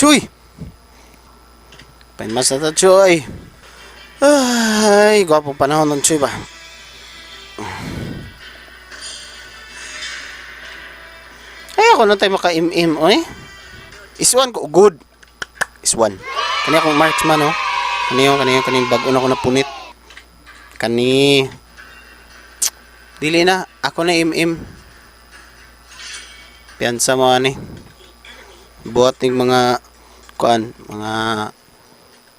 Choy! Painmas na ta, Choy. Ay, gwapong panahon ng Choy ba? Ay, ako na tayo maka-im-im, oy. Iswan ko, good. Iswan. Kani akong Marksman, oh. Kani bago na ko napunit. Kani. Dili na, ako na im-im. Piyansa mo, ani. Buhat ng mga, kuan, mga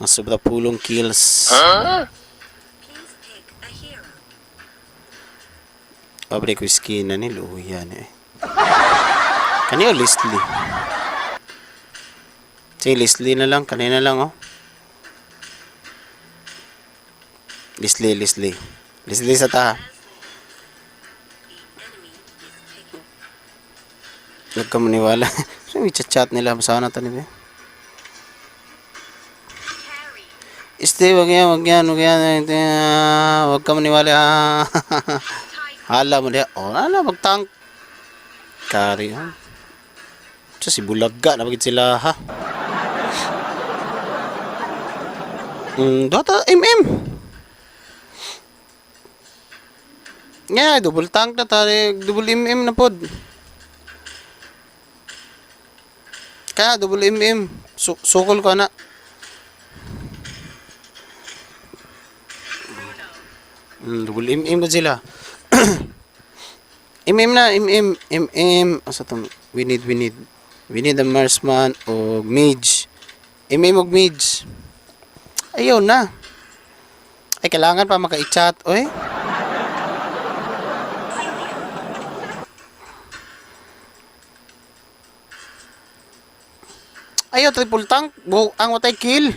sobra pulong kills. Huh? Pabre ko skin na ni Luya ni. Kaniyo Leslie. Si Leslie na lang, kanina lang oh. Leslie sa ta. Huwag ka maniwala. So, may chat nila. Masawa na ito nila. Wag yan. Huwag ka maniwala. Hala mo diya. O, magtank. Kari, ha? So, si Bulaga. Napagit sila, ha? Dota, Nga, double tank na tayo. Double MM na pod. Kaya, double MM. Sukol ko na. Double MM na sila. MM. Asa itong? We need a Marksman o mage. MM o mage. Ayaw na. Ay, kailangan pa maka-chat. Oy. Ayaw, triple tank. Ang watay kill.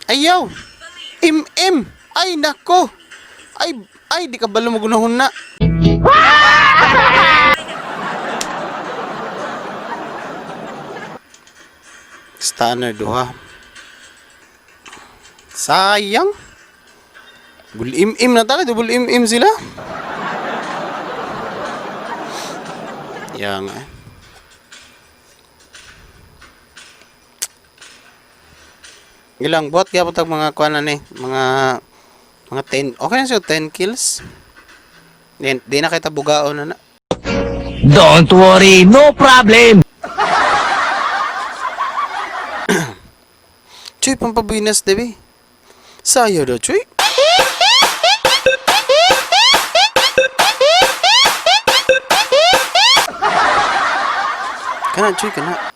Ayaw. MM. Ay, nako. Ay, di ka balo magunahon na. Stunner duha. Sayang. Double MM na talaga. Double MM sila. Yang ilang bot kaya po mga kuan ni mga 10 okay na siya 10 kills di na kita bugaon na. Don't worry, no problem. Choy pampabinas debi sayo do Choy. Kana Choy kana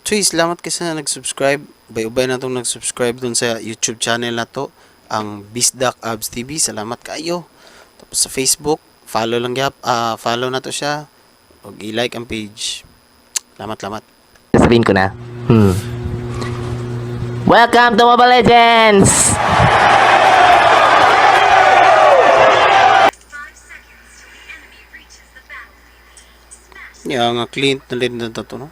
Choy, salamat kasi na nag-subscribe. Ubay na itong nag-subscribe dun sa YouTube channel na to. Ang Bisdak Abz TV. Salamat kayo. Tapos sa Facebook, follow lang follow na to siya. Huwag i-like ang page. Salamat. Sabihin ko na. Welcome to Mobile Legends! Nga clean na rin na to, no?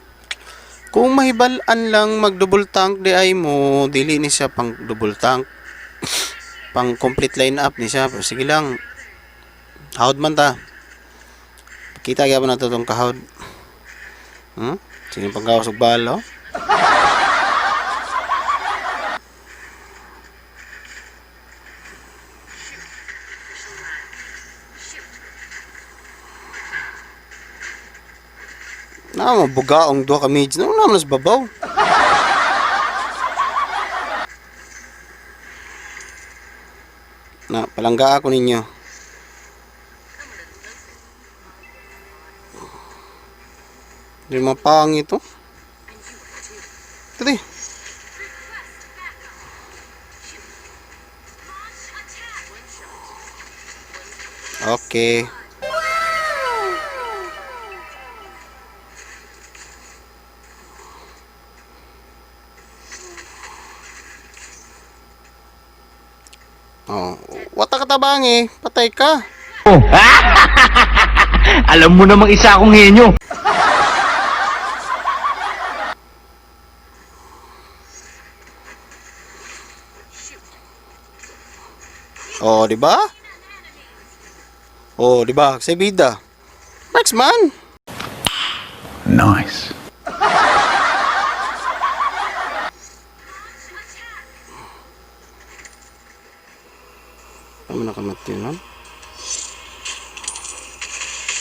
Kung mahibalan lang mag-double tank di ay mo, dili ni siya pang double tank. Pang complete line up ni siya. Pero sige lang. Hawd man ta. Kita gyapon nato tong kahawd. Sige pang kawas og balo. Na mabugaong duha ka mage no naman sa babaw. Na palangga ako ninyo. Di mapang ito. Tadi. Okay. Oh, wata ka tabangi, patay ka. Oh. Alam mo namang isa akong henyo. Oh, di ba? Oh, di ba? Sa bida. Marksman. Nice. Ano nakamat yun, no?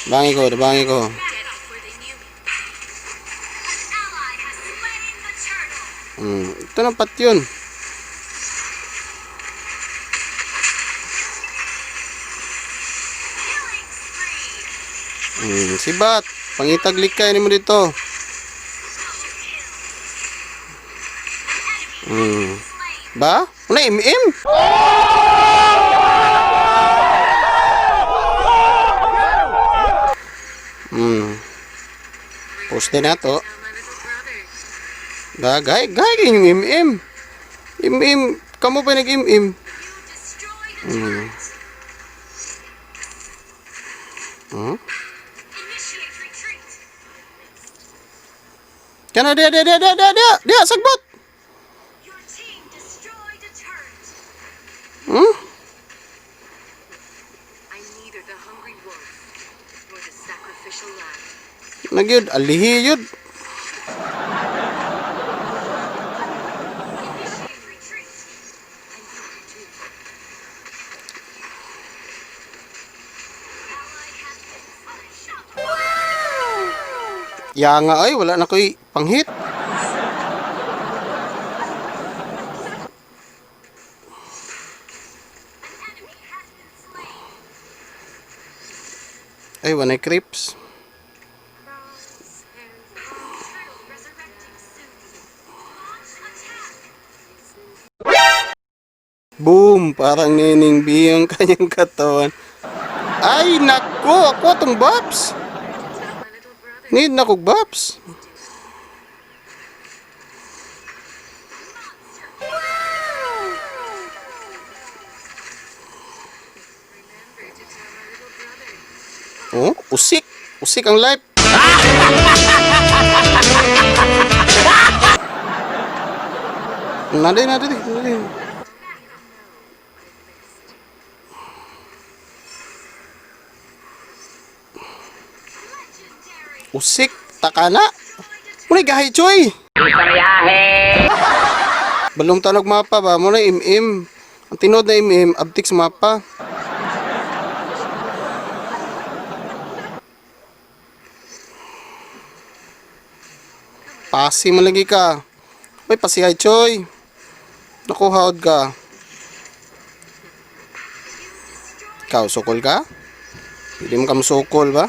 Bangi ko, bangi ko. Ito na pat yun. Sibat, pangitaglik kayo mo dito. Ba? Ano MM? Poste na to. Gagay yung MM. MM, kamu pa nag-MM. Kana dia sagbot. Nagyud alihi yun. Ya nga ay wala na ko'y panghit. Ay wanay creeps. Boom! Parang Nining B yung kanyang katawan. Ay, nako! Ako itong Babs! Need na kong Babs! Oh, usik! Usik ang life! Nadi. Usik, takana. Muna kahit, CHOY. Balong tanog mapa ba? Muna MM. Ang tinod na MM, abtiks mapa. Pasi malagi ka. May pasihay, CHOY. Nakuhaod ka. Ikaw, sukol ka? Hindi mo kang sukol ba?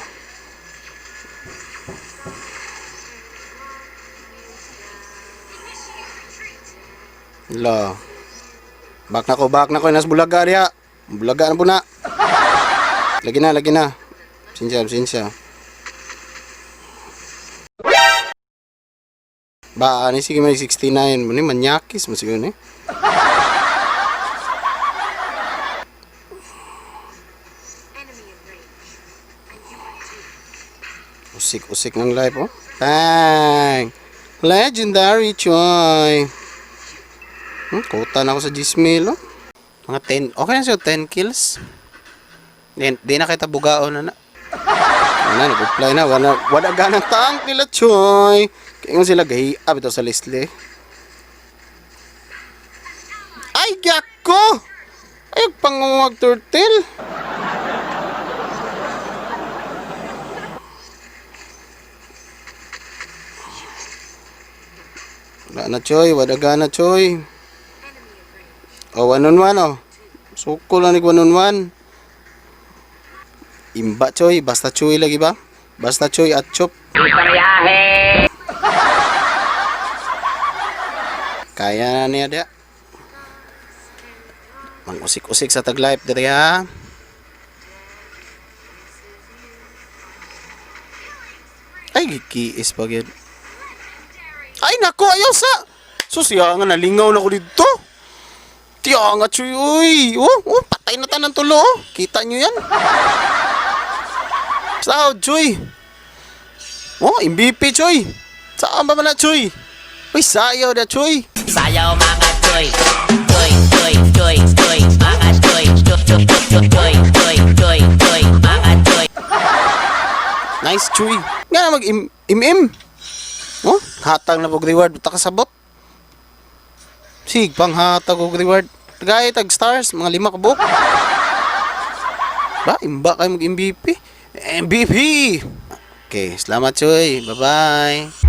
La. Bak na ko nas bulaga dia. Bulaga na po na. Lagi na. Sinsya. Ba, ani sige may 69 mo ni manyakis mo siguro ni. Usik ng live oh. Bang! Legendary CHOY. Kuta na ako sa Gmail, oh. Mga 10, okay na siya, 10 kills. Di na kita bugaon na. Nag-apply na. Wala ganang tank nila, CHOY. Kaya nga sila gahiab ito sa Leslie. Ay, gako! Ay, pangungag turtle. Wala na, CHOY. Wadaga na, CHOY. Oh, 1-on-1 oh. Suko lang ni 1-on-1. Imba, CHOY. Basta CHOY lagi ba? Basta CHOY at chop. Kaya na niya dia. Mang-usik-usik sa tag-life diri ha. Ay, gikiis pa gyud. Ay, nako, ayaw sa. Susya nga nalingaw na ko dito. Tiya nga, CHOY, uy. Patay na tanang tulo, oh. Kita nyo yan. Saan, CHOY? MVP, CHOY. Saan ba man na, CHOY? Uy, sayaw na, CHOY. Sayaw mga CHOY. CHOY. Mga CHOY. CHOY. Mga Nice, Choy. Nga mag-im-im. Oh, hatag na pag reward. Buta kasabot. Sig, pang hatag og reward. Gaya tag stars, mga 5 kabuk. Ba, imba kayo mag-MVP. MVP! Okay, salamat, Choy. Bye-bye.